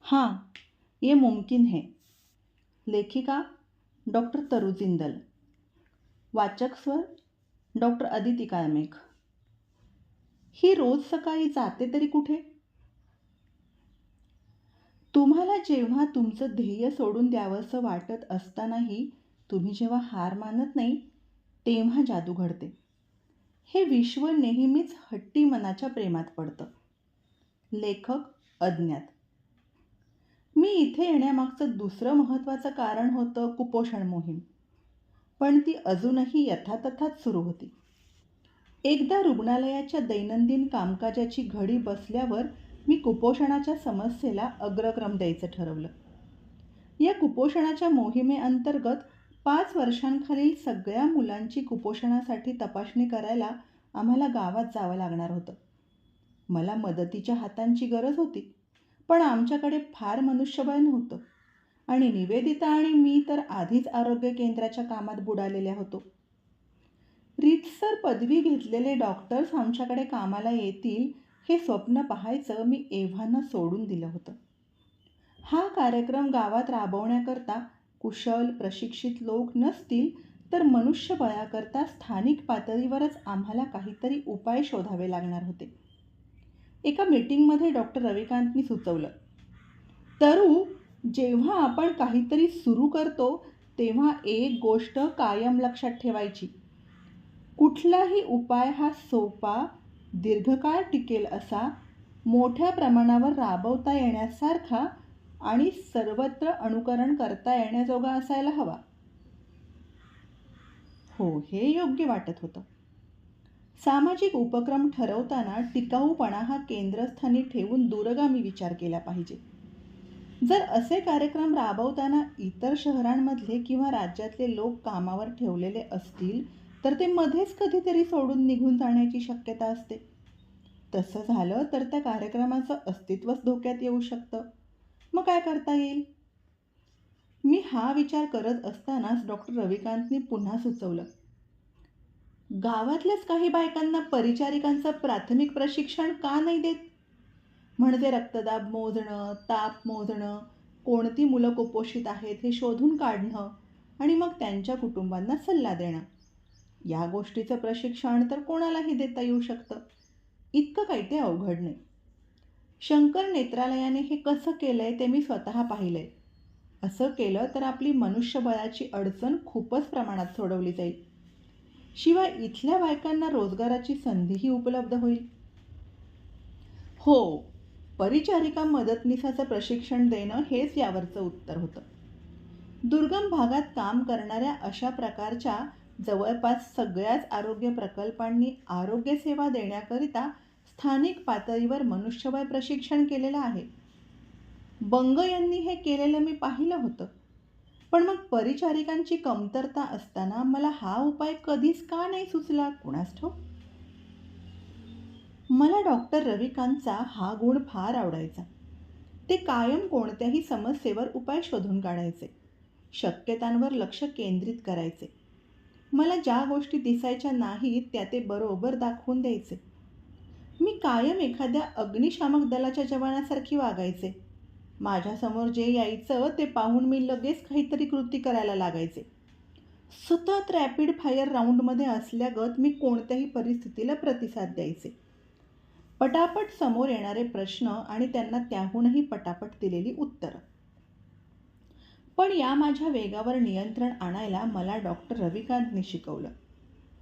हाँ, ये मुमकिन है. लेखिका डॉक्टर तरु जिंदल. वाचक स्वर डॉक्टर अदिती कायमेघ. ही रोज सकाळी जाते तरी कुठे? तुम्हाला जेव्हा तुमचं ध्येय सोडून द्यावंसं वाटत असतानाही तुम्ही जेव्हा हार मानत नाही, तेव्हा जादू घडते. हे विश्व नेहमीच हट्टी मनाच्या प्रेमात पडतं. लेखक अज्ञात. मी इथे येण्यामागचं दुसरं महत्त्वाचं कारण होतं कुपोषण मोहीम. पण ती अजूनही यथातथाच सुरू होती. एकदा रुग्णालयाच्या दैनंदिन कामकाजाची घडी बसल्यावर मी कुपोषणाच्या समस्येला अग्रक्रम द्यायचं ठरवलं. या कुपोषणाच्या मोहिमेअंतर्गत 5 वर्षांखालील सगळ्या मुलांची कुपोषणासाठी तपासणी करायला आम्हाला गावात जावं लागणार होतं. मला मदतीच्या हातांची गरज होती, पण आमच्याकडे फार मनुष्यबळ नव्हतं आणि निवेदिता आणि मी तर आधीच आरोग्य केंद्राच्या कामात बुडालेल्या होतो. रीतसर पदवी घेतलेले डॉक्टर्स आमच्याकडे कामाला येतील हे स्वप्न पाहायचं मी एव्हाना सोडून दिलं होतं. हा कार्यक्रम गावात राबवण्याकरता कुशल प्रशिक्षित लोक नसतील तर मनुष्यबळाकरता स्थानिक पातळीवरच आम्हाला काहीतरी उपाय शोधावे लागणार होते. एका मीटिंगमध्ये डॉक्टर रविकांतनी सुचवलं, तरु, जेव्हा आपण काहीतरी सुरू करतो तेव्हा एक गोष्ट कायम लक्षात ठेवायची. कुठलाही उपाय हा सोपा, दीर्घकाळ टिकेल असा, मोठ्या प्रमाणावर राबवता येण्यासारखा आणि सर्वत्र अनुकरण करता येण्याजोगा असायला हवा. हो, हे योग्य वाटत होतं. सामाजिक उपक्रम ठरवताना टिकाऊपणा हा केंद्रस्थानी ठेवून दूरगामी विचार केला पाहिजे. जर असे कार्यक्रम राबवताना इतर शहरांमधले किंवा राज्यातले लोक कामावर ठेवलेले असतील तर ते मध्येच कधीतरी सोडून निघून जाण्याची शक्यता असते. तसं झालं तर त्या कार्यक्रमाचं अस्तित्वच धोक्यात येऊ शकतं. मग काय करता येईल? मी हा विचार करत असतानाच डॉक्टर रविकांतनी पुन्हा सुचवलं, गावातल्याच काही बायकांना परिचारिकांचं प्राथमिक प्रशिक्षण का नाही देत? म्हणजे रक्तदाब मोजणं, ताप मोजणं, कोणती मुलं कुपोषित आहेत हे शोधून काढणं आणि मग त्यांच्या कुटुंबांना सल्ला देणं. या गोष्टीचं प्रशिक्षण तर कोणालाही देता येऊ शकतं. इतकं काही ते अवघड नाही. शंकर नेत्रालयाने हे कसं केलंय ते मी स्वतः पाहिलंय. असं केलं तर आपली मनुष्यबळाची अडचण खूपच प्रमाणात सोडवली जाईल. शिवाय इथल्या बायकांना रोजगाराची संधीही उपलब्ध होईल. हो, परिचारिका मदतनीसाचं प्रशिक्षण देणं हेच यावरचं उत्तर होतं. दुर्गम भागात काम करणाऱ्या अशा प्रकारच्या जवळपास सगळ्याच आरोग्य प्रकल्पांनी आरोग्यसेवा देण्याकरिता स्थानिक पातळीवर मनुष्यबळ प्रशिक्षण केलेलं आहे. बंग यांनी हे केलेलं मी पाहिलं होतं. पण मग परिचारिकांची कमतरता असताना मला हा उपाय कधीच का नाही सुचला कुणास ठाऊक. मला डॉक्टर रविकांतचा हा गुण फार आवडायचा. ते कायम कोणत्याही समस्येवर उपाय शोधून काढायचे, शक्यतांवर लक्ष केंद्रित करायचे. मला ज्या गोष्टी दिसायच्या नाहीत त्या ते बरोबर दाखवून द्यायचे. मी कायम एखाद्या अग्निशामक दलाच्या जवानासारखी वागायचे. माझ्यासमोर जे यायचं ते पाहून मी लगेच काहीतरी कृती करायला लागायचे. सतत रॅपिड फायर राऊंडमध्ये असल्यागत मी कोणत्याही परिस्थितीला प्रतिसाद द्यायचे. पटापट समोर येणारे प्रश्न आणि त्यांना त्याहूनही पटापट दिलेली उत्तरं. पण या माझ्या वेगावर नियंत्रण आणायला मला डॉक्टर रविकांतनी शिकवलं.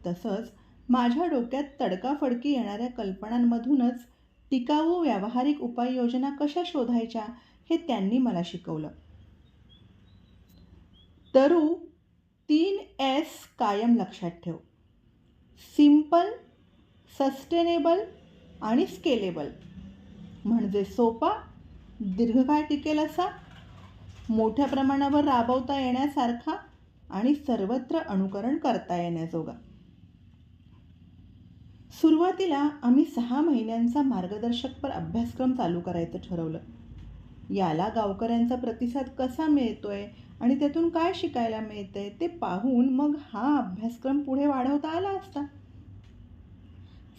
तसंच माझ्या डोक्यात तडकाफडकी येणाऱ्या कल्पनांमधूनच टिकाऊ व्यावहारिक उपाययोजना कशा शोधायच्या हे त्यांनी मला शिकवलं. तरु, 3 S कायम लक्षात ठेव. सिंपल, सस्टेनेबल आणि स्केलेबल. म्हणजे सोपा, दीर्घकाळ टिकेल असा, मोठ्या प्रमाणावर राबवता येण्यासारखा आणि सर्वत्र अनुकरण करता येण्याजोगा. सुरुवातीला आम्ही 6 महिन्यांचा मार्गदर्शकपर अभ्यासक्रम चालू करायचं ठरवलं. याला गावकऱ्यांचा प्रतिसाद कसा मिळतोय आणि त्यातून काय शिकायला मिळतंय ते पाहून मग हा अभ्यासक्रम पुढे वाढवता आला असता.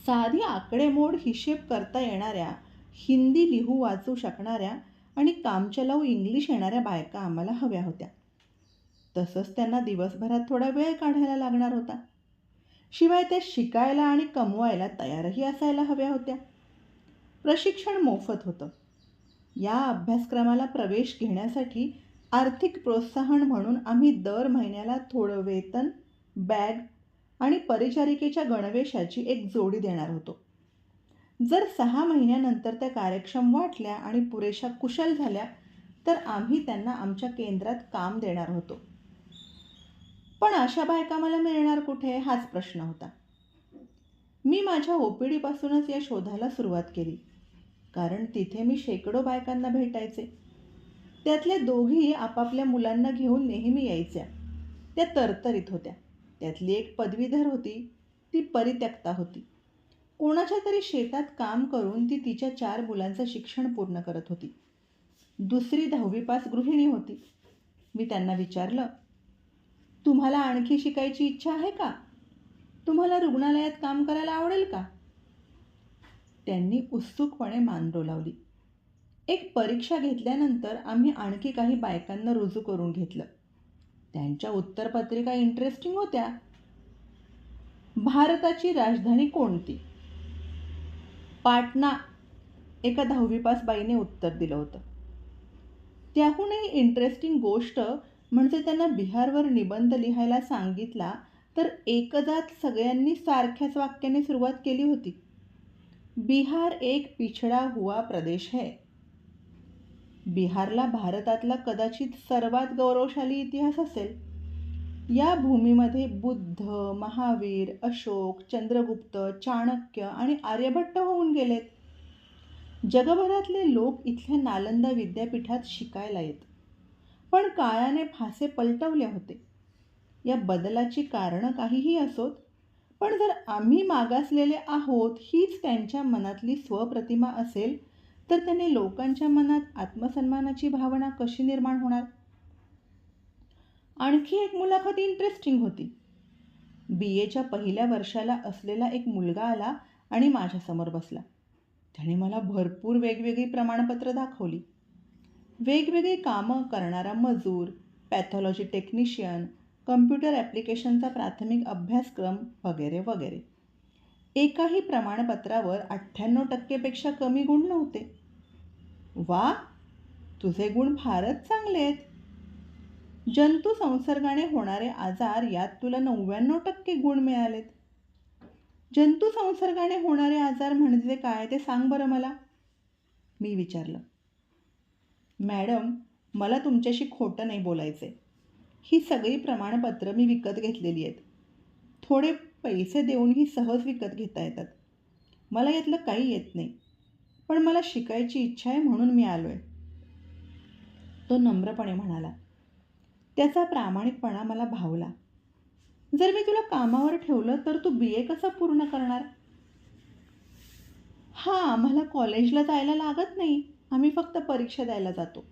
साधी आकडेमोड हिशेब करता येणाऱ्या, हिंदी लिहू वाचू शकणाऱ्या आणि कामचलाऊ इंग्लिश येणाऱ्या बायका आम्हाला हव्या होत्या. तसंच त्यांना दिवसभरात थोडा वेळ काढायला लागणार होता. शिवाय त्या शिकायला आणि कमवायला तयारही असायला हव्या होत्या. प्रशिक्षण मोफत होतं. या अभ्यासक्रमाला प्रवेश घेण्यासाठी आर्थिक प्रोत्साहन म्हणून आम्ही दर महिन्याला थोडं वेतन, बॅग आणि परिचारिकेच्या गणवेशाची एक जोडी देणार होतो. जर 6 महिन्यानंतर त्या कार्यक्षम वाटल्या आणि पुरेशा कुशल झाल्या तर आम्ही त्यांना आमच्या केंद्रात काम देणार होतो. पण अशा बायका मला मिळणार कुठे हाच प्रश्न होता. मी माझ्या OPDपासूनच या शोधाला सुरुवात केली, कारण तिथे मी शेकडो बायकांना भेटायचे. त्यातल्या दोघी आपापल्या मुलांना घेऊन नेहमी यायच्या. त्या तरतरीत होत्या. त्यातली एक पदवीधर होती, ती परित्यक्ता होती. कोणाच्या तरी शेतात काम करून ती तिच्या 4 मुलांचं शिक्षण पूर्ण करत होती. दुसरी 10वी पास गृहिणी होती. मी त्यांना विचारलं, तुम्हाला आणखी शिकायची इच्छा आहे का? तुम्हाला रुग्णालयात काम करायला आवडेल का? त्यांनी उत्सुकपणे मान डोलावली. एक परीक्षा घेतल्यानंतर आम्ही आणखी काही बायकांना रुजू करून घेतलं. त्यांच्या उत्तरपत्रिका इंटरेस्टिंग होत्या. भारताची राजधानी कोणती? पाटणा, एका 10वी पास बाईने उत्तर दिलं होतं. त्याहूनही इंटरेस्टिंग गोष्ट म्हणजे त्यांना बिहारवर निबंध लिहायला सांगितला तर एकदाच सगळ्यांनी सारख्याच वाक्याने सुरुवात केली होती. बिहार एक पिछड़ा हुआ प्रदेश है. बिहारला भारतातला कदाचित सर्वात गौरवशाली इतिहास असेल. या भूमीमध्ये बुद्ध, महावीर, अशोक, चंद्रगुप्त, चाणक्य आणि आर्यभट्ट होऊन गेलेत. जगभरातले लोक इथल्या नालंदा विद्यापीठात शिकायला येत. पण काळाने फासे पलटवले होते. या बदलाची कारणं काहीही असोत, पण जर आम्ही मागासलेले आहोत हीच त्यांच्या मनातली स्वप्रतिमा असेल तर त्याने लोकांच्या मनात आत्मसन्मानाची भावना कशी निर्माण होणार? आणखी एक मुलाखत इंटरेस्टिंग होती. BAच्या पहिल्या वर्षाला असलेला एक मुलगा आला आणि माझ्यासमोर बसला. त्याने मला भरपूर वेगवेगळी प्रमाणपत्र दाखवली. वेगवेगळी कामं करणारा मजूर, पॅथॉलॉजी टेक्निशियन, कम्प्युटर ॲप्लिकेशनचा प्राथमिक अभ्यासक्रम वगैरे वगैरे. एकाही प्रमाणपत्रावर 98% कमी गुण नव्हते. वा, तुझे गुण फारच चांगले आहेत. जंतू संसर्गाने होणारे आजार यात तुला 99% गुण मिळालेत. जंतू संसर्गाने होणारे आजार म्हणजे काय ते सांग बरं मला, मी विचारलं. मॅडम, मला तुमच्याशी खोटं नाही बोलायचे. ही सगळी प्रमाणपत्र मी विकत घेतलेली आहेत. थोडे पैसे देऊन ही सहज विकत घेता येतात. मला यातलं काही येत नाही, पण मला शिकायची इच्छा आहे म्हणून मी आलो आहे, तो नम्रपणे म्हणाला. त्याचा प्रामाणिकपणा मला भावला. जर मी तुला कामावर ठेवलं तर तू BA कसा पूर्ण करणार? हां, आम्हाला कॉलेजला जायला लागत नाही. आम्ही फक्त परीक्षा द्यायला जातो.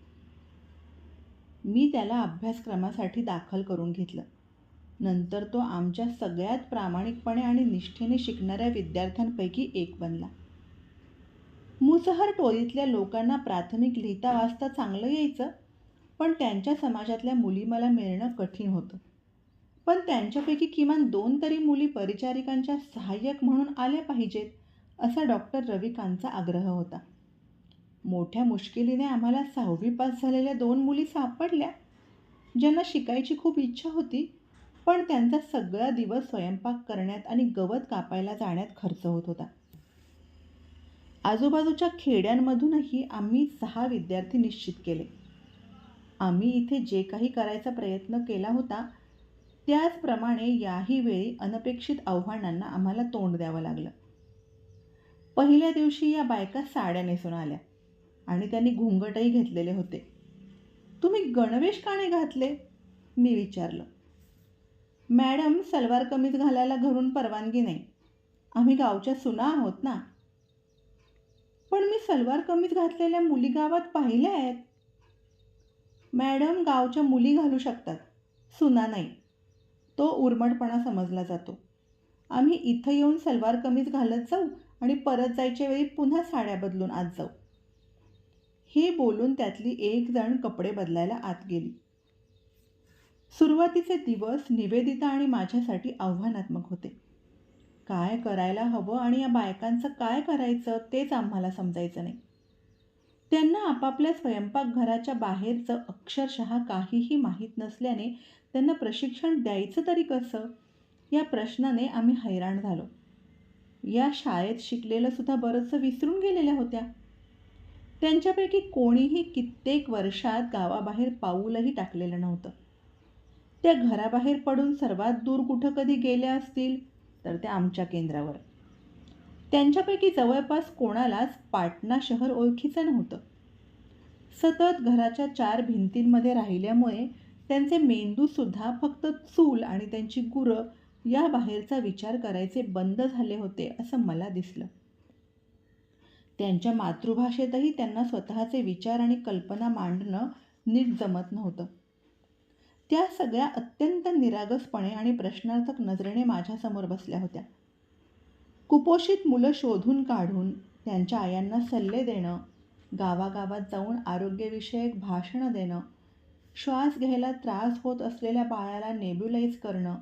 मी त्याला अभ्यासक्रमासाठी दाखल करून घेतलं. नंतर तो आमच्या सगळ्यात प्रामाणिकपणे आणि निष्ठेने शिकणाऱ्या विद्यार्थ्यांपैकी एक बनला. मुसहर टोळीतल्या लोकांना प्राथमिक लिहिता वाचता चांगलं यायचं, पण त्यांच्या समाजातल्या मुली मला मिळणं कठीण होतं. पण त्यांच्यापैकी किमान 2 तरी मुली परिचारिकांच्या सहाय्यक म्हणून आल्या पाहिजेत, असा डॉक्टर रविकांतचा आग्रह होता. मोठ्या मुश्किलीने आम्हाला 6वी पास झालेल्या 2 मुली सापडल्या, ज्यांना शिकायची खूप इच्छा होती, पण त्यांचा सगळा दिवस स्वयंपाक करण्यात आणि गवत कापायला जाण्यात खर्च होत होता. आजूबाजूच्या खेड्यांमधूनही आम्ही 6 विद्यार्थी निश्चित केले. आम्ही इथे जे काही करायचा प्रयत्न केला होता त्याचप्रमाणे याही वेळी अनपेक्षित आव्हानांना आम्हाला तोंड द्यावं लागलं. पहिल्या दिवशी या बायका साड्या नेसून आल्या आणि त्यांनी घुंगटही घेतलेले होते. तुम्ही गणवेश का नाही घातले, मी विचारलं. मॅडम, सलवार कमीज घालायला घरून परवानगी नाही. आम्ही गावच्या सुना आहोत ना. पण मी सलवार कमीज घातलेल्या मुली गावात पाहिल्या आहेत. मॅडम, गावच्या मुली घालू शकतात, सुना नाही. तो उर्मटपणा समजला जातो. आम्ही इथं येऊन सलवार कमीज घालत जाऊ आणि परत जायच्या वेळी पुन्हा साड्या बदलून आत जाऊ. हे बोलून त्यातली एक जण कपडे बदलायला आत गेली. सुरुवातीचे दिवस निवेदिता आणि माझ्यासाठी आव्हानात्मक होते. काय करायला हवं आणि या बायकांचं काय करायचं तेच आम्हाला समजायचं नाही. त्यांना आपापल्या स्वयंपाकघराच्या बाहेरचं अक्षरशः काहीही माहीत नसल्याने त्यांना प्रशिक्षण द्यायचं तरी कसं, या प्रश्नाने आम्ही हैराण झालो. या शाळेत शिकलेलं सुद्धा बरंचसं विसरून गेलेल्या होत्या. त्यांच्यापैकी कोणीही कित्येक वर्षात गावाबाहेर पाऊलही टाकलेलं नव्हतं. त्या घराबाहेर पडून सर्वात दूर कुठं कधी गेल्या असतील तर त्या आमच्या केंद्रावर. त्यांच्यापैकी जवळपास कोणालाच पाटणा शहर ओळखीचं नव्हतं. सतत घराच्या 4 भिंतींमध्ये राहिल्यामुळे त्यांचे मेंदूसुद्धा फक्त चूल आणि त्यांची गुरं या बाहेरचा विचार करायचे बंद झाले होते असं मला दिसलं. त्यांच्या मातृभाषेतही त्यांना स्वतःचे विचार आणि कल्पना मांडणं नीट जमत नव्हतं. त्या सगळ्या अत्यंत निरागसपणे आणि प्रश्नार्थक नजरेने माझ्यासमोर बसल्या होत्या. कुपोषित मुलं शोधून काढून त्यांच्या आयांना सल्ले देणं, गावागावात जाऊन आरोग्यविषयक भाषणं देणं, श्वास घ्यायला त्रास होत असलेल्या बाळाला नेब्युलाइज करणं,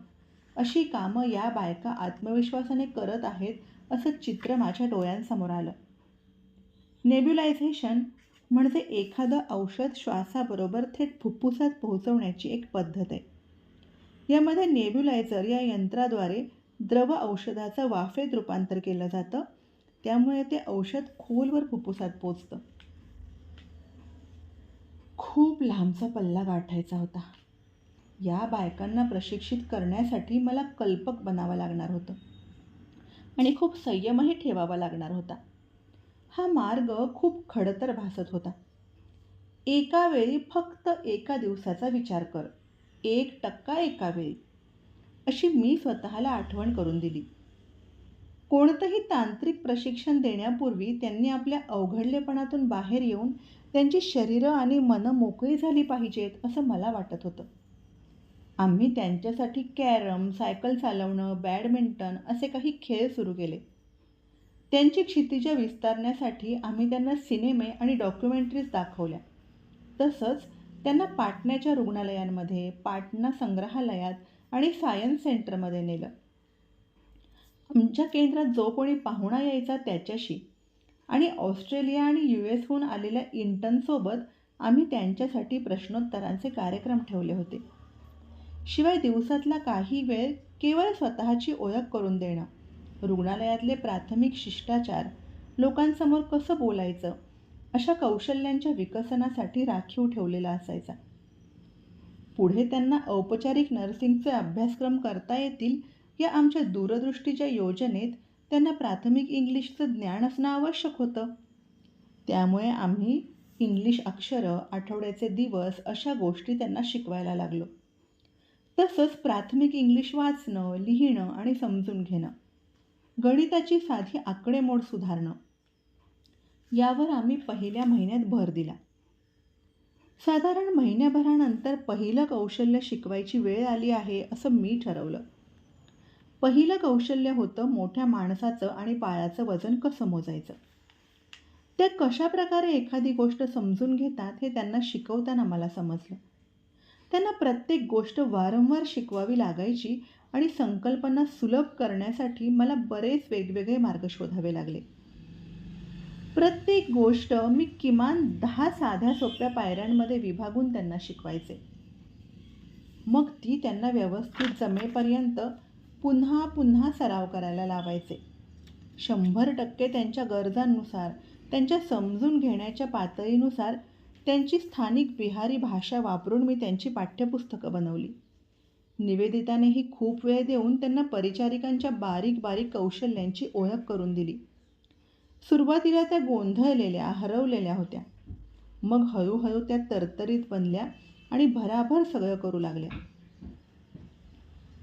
अशी कामं या बायका आत्मविश्वासाने करत आहेत असं चित्र माझ्या डोळ्यांसमोर आलं. नेब्युलायझेशन म्हणजे एखादं औषध श्वासाबरोबर थेट फुफ्फुसात पोहोचवण्याची एक पद्धत आहे. यामध्ये नेब्युलायझर या यंत्राद्वारे द्रव औषधाचं वाफेत रूपांतर केलं जातं. त्यामुळे ते औषध खोलवर फुफ्फुसात पोचतं. खूप लांबचा पल्ला गाठायचा होता. या बायकांना प्रशिक्षित करण्यासाठी मला कल्पक बनावं लागणार होतं आणि खूप संयमही ठेवावा लागणार होता. हा मार्ग खूप खडतर भासत होता. एका वेळी फक्त एका दिवसाचा विचार कर, 1% एका वेळी, अशी मी स्वतःला आठवण करून दिली. कोणतंही तांत्रिक प्रशिक्षण देण्यापूर्वी त्यांनी आपल्या अवघडलेपणातून बाहेर येऊन त्यांची शरीरं आणि मनं मोकळी झाली पाहिजेत असं मला वाटत होतं. आम्ही त्यांच्यासाठी कॅरम, सायकल चालवणं, बॅडमिंटन असे काही खेळ सुरू केले. त्यांची क्षितिजं विस्तारण्यासाठी आम्ही त्यांना सिनेमे आणि डॉक्युमेंटरीज दाखवल्या. तसंच त्यांना पाटण्याच्या रुग्णालयांमध्ये, पाटणा संग्रहालयात आणि सायन्स सेंटरमध्ये नेलं. आमच्या केंद्रात जो कोणी पाहुणा यायचा त्याच्याशी आणि ऑस्ट्रेलिया आणि US हून आलेल्या इंटर्नसोबत आम्ही त्यांच्यासाठी प्रश्नोत्तरांचे कार्यक्रम ठेवले होते. शिवाय दिवसातला काही वेळ केवळ स्वतःची ओळख करून देणं, रुग्णालयातले प्राथमिक शिष्टाचार, लोकांसमोर कसं बोलायचं, अशा कौशल्यांच्या विकसनासाठी राखीव ठेवलेला असायचा. पुढे त्यांना औपचारिक नर्सिंगचे अभ्यासक्रम करता येतील या आमच्या दूरदृष्टीच्या योजनेत त्यांना प्राथमिक इंग्लिशचं ज्ञान असणं आवश्यक होतं. त्यामुळे आम्ही इंग्लिश अक्षरं, आठवड्याचे दिवस अशा गोष्टी त्यांना शिकवायला लागलो. तसंच प्राथमिक इंग्लिश वाचणं, लिहिणं आणि समजून घेणं, गणिताची साधी आकडेमोड सुधारणं, यावर आम्ही पहिल्या महिन्यात भर दिला. साधारण महिन्याभरानंतर पहिलं कौशल्य शिकवायची वेळ आली आहे असं मी ठरवलं. पहिलं कौशल्य होतं मोठ्या माणसाचं आणि बाळाचं वजन कसं मोजायचं. ते कशाप्रकारे एखादी गोष्ट समजून घेतात हे त्यांना शिकवताना मला समजलं. त्यांना प्रत्येक गोष्ट वारंवार शिकवावी लागायची आणि संकल्पना सुलभ करण्यासाठी मला बरेच वेगवेगळे मार्ग शोधावे लागले. प्रत्येक गोष्ट मी किमान 10 साध्या सोप्या पायऱ्यांमध्ये विभागून त्यांना शिकवायचे. मग ती त्यांना व्यवस्थित जमेपर्यंत पुन्हा पुन्हा सराव करायला लावायचे. 100% त्यांच्या गरजांनुसार, त्यांच्या समजून घेण्याच्या पातळीनुसार त्यांची स्थानिक बिहारी भाषा वापरून मी त्यांची पाठ्यपुस्तकं बनवली. निवेदितानेही खूप वेळ देऊन त्यांना परिचारिकांच्या बारीक बारीक कौशल्यांची ओळख करून दिली. सुरुवातीला त्या गोंधळलेल्या, हरवलेल्या होत्या. मग हळूहळू त्या तरतरीत बनल्या आणि भराभर सगळं करू लागल्या.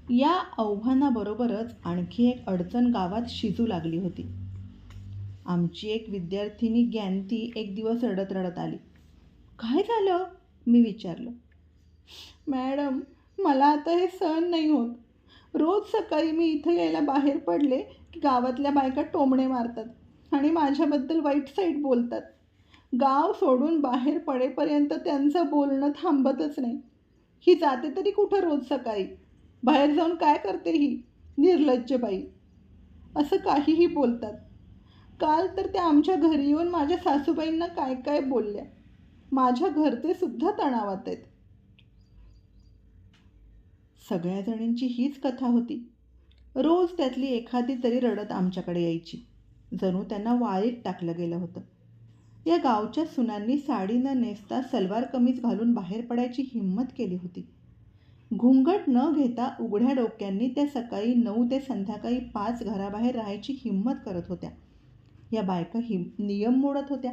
या आव्हानाबरोबरच आणखी एक अडचण गावात शिजू लागली होती. आमची एक विद्यार्थिनी ज्ञानती एक दिवस रडत रडत आली. काय झालं? मी विचारलं. मॅडम, मला आता हे सहन नाही होत. रोज सकाळी मी इथं यायला बाहेर पडले की गावातल्या बायका टोमणे मारतात आणि माझ्याबद्दल वाईट साईट बोलतात. गाव सोडून बाहेर पडेपर्यंत त्यांचं बोलणं थांबतच नाही. ही जाते तरी कुठं रोज सकाळी? बाहेर जाऊन काय करते ही निर्लज्ज बाई? असं काहीही बोलतात. काल तर त्या आमच्या घरी येऊन माझ्या सासूबाईंना काय काय बोलल्या. माझ्या घरचे सुद्धा तणावात आहेत. सगळ्या जणींची हीच कथा होती. रोज त्यातली एखादी तरी रडत आमच्याकडे यायची. जणू त्यांना वाळीत टाकलं गेलं होतं. या गावच्या सुनांनी साडी न नेसता सलवार कमीज घालून बाहेर पडायची हिंमत केली होती. घुंगट न घेता उघड्या डोक्यांनी त्या सकाळी 9 ते संध्याकाळी 5 घराबाहेर राहायची हिंमत करत होत्या. या बायका नियम मोडत होत्या.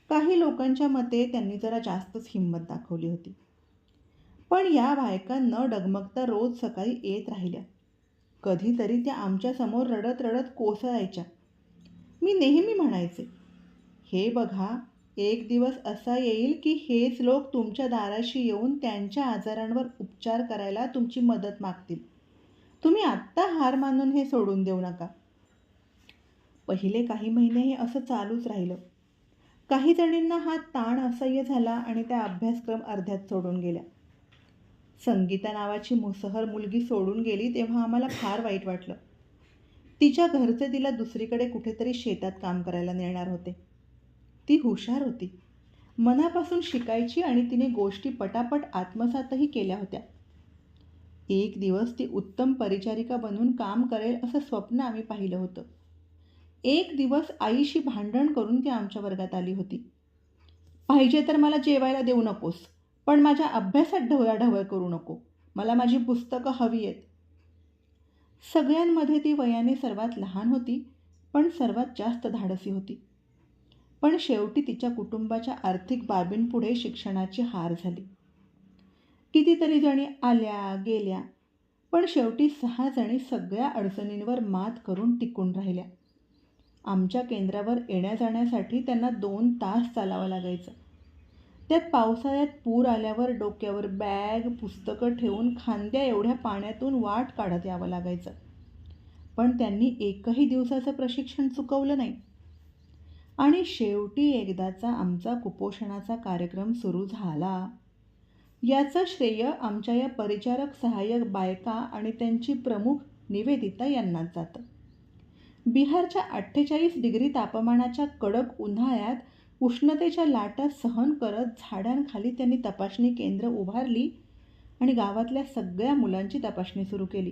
काही लोकांच्या मते त्यांनी जरा जास्तच हिंमत दाखवली होती. पण या बायका न डगमगता रोज सकाळी येत राहिल्या. कधीतरी त्या आमच्यासमोर रडत रडत कोसळायच्या. मी नेहमी म्हणायचे, हे बघा, एक दिवस असा येईल की हेच लोक तुमच्या दाराशी येऊन त्यांच्या आजारांवर उपचार करायला तुमची मदत मागतील. तुम्ही आत्ता हार मानून हे सोडून देऊ नका. पहिले काही महिने हे असं चालूच राहिलं. काही जणींना हा ताण असह्य झाला आणि त्या अभ्यासक्रम अर्ध्यात सोडून गेल्या. संगीता नावाची मुसहर मुलगी सोडून गेली तेव्हा आम्हाला फार वाईट वाटलं. तिच्या घरचे तिला दुसरीकडे कुठेतरी शेतात काम करायला नेणार होते. ती हुशार होती, मनापासून शिकायची आणि तिने गोष्टी पटापट आत्मसातही केल्या होत्या. एक दिवस ती उत्तम परिचारिका बनून काम करेल असं स्वप्न आम्ही पाहिलं होतं. एक दिवस आईशी भांडण करून ती आमच्या वर्गात आली होती. पाहिजे तर मला जेवायला देऊ नकोस, पण माझ्या अभ्यासात ढवळाढवळ करू नको. मला माझी पुस्तकं हवी आहेत. सगळ्यांमध्ये ती वयाने सर्वात लहान होती, पण सर्वात जास्त धाडसी होती. पण शेवटी तिच्या कुटुंबाच्या आर्थिक बाबींपुढे शिक्षणाची हार झाली. कितीतरी जणी आल्या गेल्या, पण शेवटी 6 जणी सगळ्या अडचणींवर मात करून टिकून राहिल्या. आमच्या केंद्रावर येण्या जाण्यासाठी त्यांना 2 तास चालावं लागायचं. त्यात पावसाळ्यात पूर आल्यावर डोक्यावर बॅग पुस्तकं ठेवून खांद्या एवढ्या पाण्यातून वाट काढत यावं लागायचं. पण त्यांनी एकही दिवसाचं प्रशिक्षण चुकवलं नाही. आणि शेवटी एकदाचा आमचा कुपोषणाचा कार्यक्रम सुरू झाला. याचं श्रेय आमच्या या परिचारक सहाय्यक बायका आणि त्यांची प्रमुख निवेदिता यांनाच जातं. बिहारच्या 48 डिग्री तापमानाच्या कडक उन्हाळ्यात उष्णतेच्या लाटा सहन करत झाडांखाली त्यांनी तपासणी केंद्र उभारली आणि गावातल्या सगळ्या मुलांची तपासणी सुरू केली.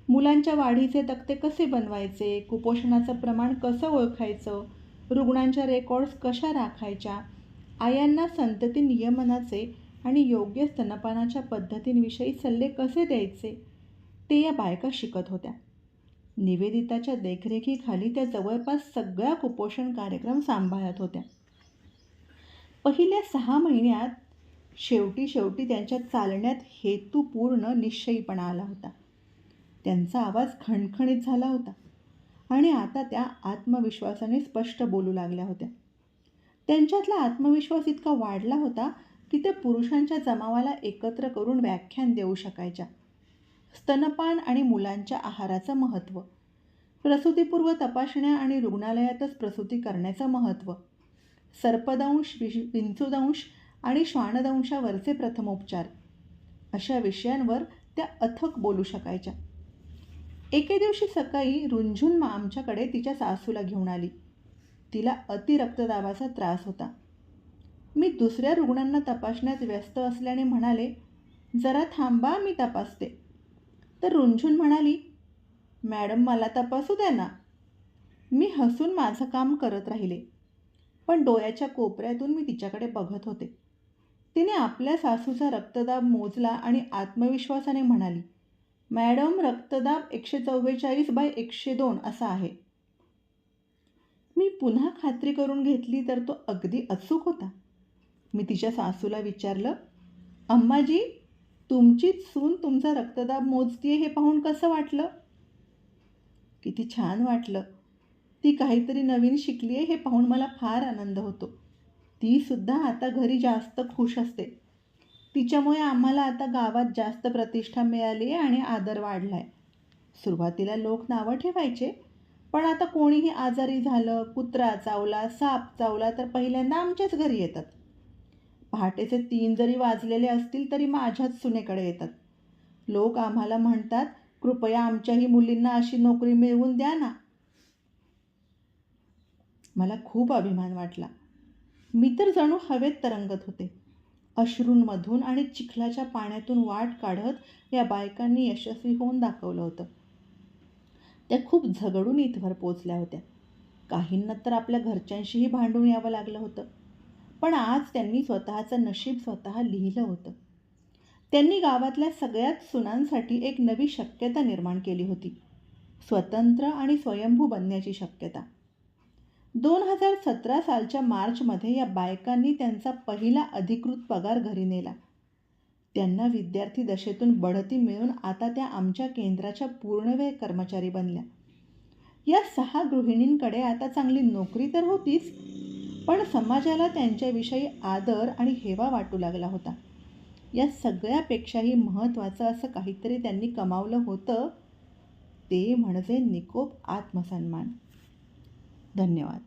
मुलांच्या वाढीचे तक्ते कसे बनवायचे, कुपोषणाचं प्रमाण कसं ओळखायचं, रुग्णांच्या रेकॉर्ड्स कशा राखायच्या, आयांना संतती नियमनाचे आणि योग्य स्तनपानाच्या पद्धतींविषयी सल्ले कसे द्यायचे, ते या बायका शिकत होत्या. निवेदिताच्या देखरेखीखाली त्या जवळपास सगळ्या कुपोषण कार्यक्रम सांभाळत होत्या. पहिल्या 6 महिन्यात शेवटी त्यांच्या चालण्यात हेतुपूर्ण निश्चयीपणा आला होता. त्यांचा आवाज खणखणीत झाला होता आणि आता त्या आत्मविश्वासाने स्पष्ट बोलू लागल्या होत्या. त्यांच्यातला आत्मविश्वास इतका वाढला होता की त्या पुरुषांच्या जमावाला एकत्र करून व्याख्यान देऊ शकायच्या. स्तनपान आणि मुलांच्या आहाराचं महत्त्व, प्रसूतीपूर्व तपासण्या आणि रुग्णालयातच प्रसूती करण्याचं महत्त्व, सर्पदंश, विंचूदंश आणि श्वानदंशावरचे प्रथमोपचार अशा विषयांवर त्या अथक बोलू शकायच्या. एके दिवशी सकाळी रुंझुन आमच्याकडे तिच्या सासूला घेऊन आली. तिला अतिरक्तदाबाचा त्रास होता. मी दुसऱ्या रुग्णांना तपासण्यात व्यस्त असल्याने म्हणाले, जरा थांबा, मी तपासते. तर रुंझुन म्हणाली, मॅडम मला तपासू द्या ना. मी हसून माझं काम करत राहिले, पण डोळ्याच्या कोपऱ्यातून मी तिच्याकडे बघत होते. तिने आपल्या सासूचा रक्तदाब मोजला आणि आत्मविश्वासाने म्हणाली, मॅडम रक्तदाब 144/102 असा आहे. मी पुन्हा खात्री करून घेतली तर तो अगदी अचूक होता. मी तिच्या सासूला विचारलं, अम्माजी, तुमचीच सून तुमचा रक्तदाब मोजतीये हे पाहून कसं वाटलं? किती छान वाटलं. ती काहीतरी नवीन शिकली आहे हे पाहून मला फार आनंद होतो. ती सुद्धा आता घरी जास्त खुश असते. तिच्यामुळे आम्हाला आता गावात जास्त प्रतिष्ठा मिळाली आहे आणि आदर वाढला आहे. सुरुवातीला लोक नावं ठेवायचे, पण आता कोणीही आजारी झालं, कुत्रा चावला, साप चावला तर पहिल्यांदा आमच्याच घरी येतात. पहाटेचे 3 जरी वाजलेले असतील तरी माझ्याच सुनेकडे येतात. लोक आम्हाला म्हणतात, कृपया आमच्याही मुलींना अशी नोकरी मिळवून द्या ना. मला खूप अभिमान वाटला. मी तर जणू हवेत तरंगत होते. अश्रूंमधून आणि चिखलाच्या पाण्यातून वाट काढत या बायकांनी यशस्वी होऊन दाखवलं होतं. त्या खूप झगडून इथवर पोचल्या होत्या. काहींना तर आपल्या घरच्यांशीही भांडून यावं लागलं होतं. पण आज त्यांनी स्वतःचं नशीब स्वतः लिहिलं होतं. त्यांनी गावातल्या सगळ्याच सुनांसाठी एक नवी शक्यता निर्माण केली होती. स्वतंत्र आणि स्वयंभू बनण्याची शक्यता. 2017 सालच्या मार्चमध्ये या बायकांनी त्यांचा पहिला अधिकृत पगार घरी नेला. त्यांना विद्यार्थी दशेतून बढती मिळून आता त्या आमच्या केंद्राच्या पूर्णवेळ कर्मचारी बनल्या. या 6 गृहिणींकडे आता चांगली नोकरी तर होतीच, पण समाजाला त्यांच्याविषयी आदर आणि हेवा वाटू लागला होता. या सगळ्यापेक्षाही महत्त्वाचं असं काहीतरी त्यांनी कमावलं होतं, ते म्हणजे निकोप आत्मसन्मान. धन्यवाद.